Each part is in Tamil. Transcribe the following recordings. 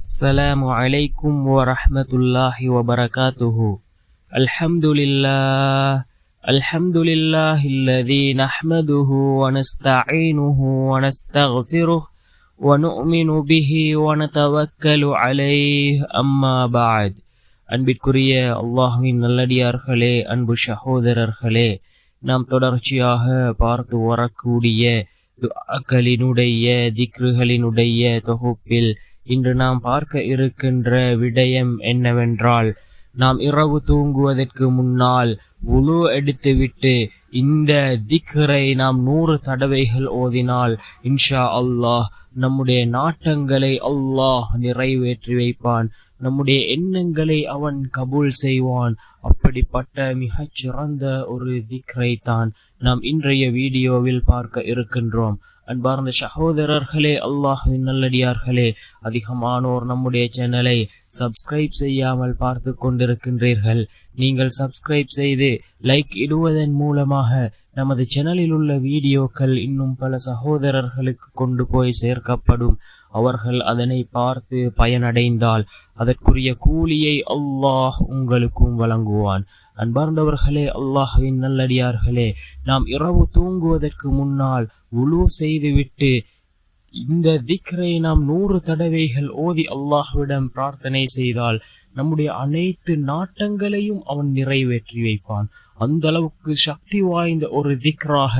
السلام عليكم ورحمة الله وبركاته. الحمد لله الذي نحمده ونستعينه ونستغفره ونؤمن به ونتوكل عليه أما بعد. அன்பிற்குரிய அல்லாஹ்வின் நல்லடியார்களே, அன்பு சகோதரர்களே, நாம் தொடர்ச்சியாக பார்த்து வரக்கூடிய துஆக்களினுடைய திக்ருகளினுடைய தொகுப்பில் இன்று நாம் பார்க்க இருக்கின்ற விடயம் என்னவென்றால், நாம் இரவு தூங்குவதற்கு முன்னால் வுளு எடுத்துவிட்டு இந்த திக்ரை நாம் 100 தடவைகள் ஓதினால் இன்ஷா அல்லாஹ் நம்முடைய நாட்டங்களை அல்லாஹ் நிறைவேற்றி வைப்பான், நம்முடைய எண்ணங்களை அவன் கபூல் செய்வான். அப்படிப்பட்ட மிகச் சிறந்த ஒரு திக்ரை தான் நாம் இன்றைய வீடியோவில் பார்க்க இருக்கின்றோம். அன்பார்ந்த சகோதரர்களே, அல்லாஹ்வின் நல்லடியார்களே, அதிகமானோர் நம்முடைய சேனலை சப்ஸ்கிரைப் செய்யாமல் பார்த்து கொண்டிருக்கின்றீர்கள். நீங்கள் சப்ஸ்கிரைப் செய்து லைக் இடுவதன் மூலமாக நமது சேனலில் உள்ள வீடியோக்கள் இன்னும் பல சகோதரர்களுக்கு கொண்டு போய் சேர்க்கப்படும். அவர்கள் அதனை பார்த்து பயனடைந்தால் அதற்குரிய கூலியை அல்லாஹ் உங்களுக்கும் வழங்குவான். அன்பார்ந்தவர்களே, அல்லாஹ்வின் நல்லடியார்களே, நாம் இரவு தூங்குவதற்கு முன்னால் வுளு செய்துவிட்டு இந்த திக்ரை நாம் 100 தடவைகள் ஓதி அல்லாஹ்விடம் பிரார்த்தனை செய்தால் நம்முடைய அனைத்து நாட்டங்களையும் அவன் நிறைவேற்றி வைப்பான். அந்த அளவுக்கு சக்தி வாய்ந்த ஒரு திக்ராக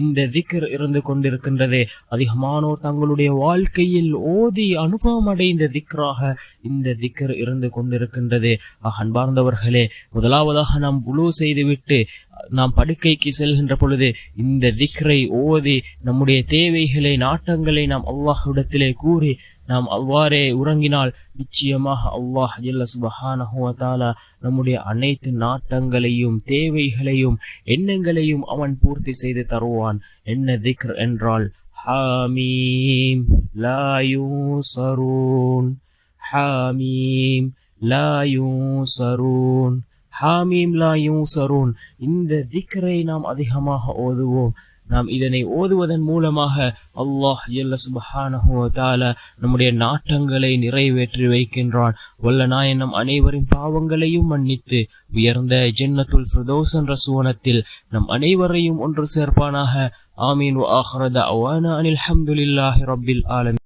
இந்த திக்ர் இருந்து கொண்டிருக்கின்றது. அதிகமானோர் தங்களுடைய வாழ்க்கையில் ஓதி அனுபவம் அடைந்த திக்ராக இந்த திக்ர் இருந்து கொண்டிருக்கின்றது. அன்பார்ந்தவர்களே, முதலாவதாக நாம் வுளு செய்துவிட்டு நாம் படுக்கைக்கு செல்கின்ற பொழுது இந்த திக்ரை ஓதி நம்முடைய தேவைகளை நாட்டங்களை நாம் அல்லாஹ்விடத்திலே கூறி நாம் அவ்வாறே உறங்கினால் நிச்சயமாக அல்லாஹ் ஜல்ல சுப்ஹானஹு வ தஆலா நம்முடைய அனைத்து நாட்டங்களையும் தேவைகளையும் எண்ணங்களையும் அவன் பூர்த்தி செய்து தருவான். என்ன திக்ர் என்றால், ஹாமீம் லா யூஸரூன், ஹாமீம் லா யூஸரூன், ஹாமீம் லா யூஸரூன். இந்த திக்ரை நாம் அதிகமாக ஓதுவோம். நாம் இதனை ஓதுவதன் மூலமாக அல்லாஹ் ஜல்ல சுப்ஹானஹு வ தஆலா நம்முடைய நாட்டங்களை நிறைவேற்றி வைக்கின்றான். வல்ல நாயன் நம் அனைவரின் பாவங்களையும் மன்னித்து உயர்ந்த ஜன்னத்துல் ஃபிர்தௌஸ் என்ற சுவனத்தில் நம் அனைவரையும் ஒன்று சேர்ப்பானாக. ஆமீன். வ ஆகிரு தஅவானா அனில் ஹம்துலில்லாஹி ரப்பில் ஆலமீன்.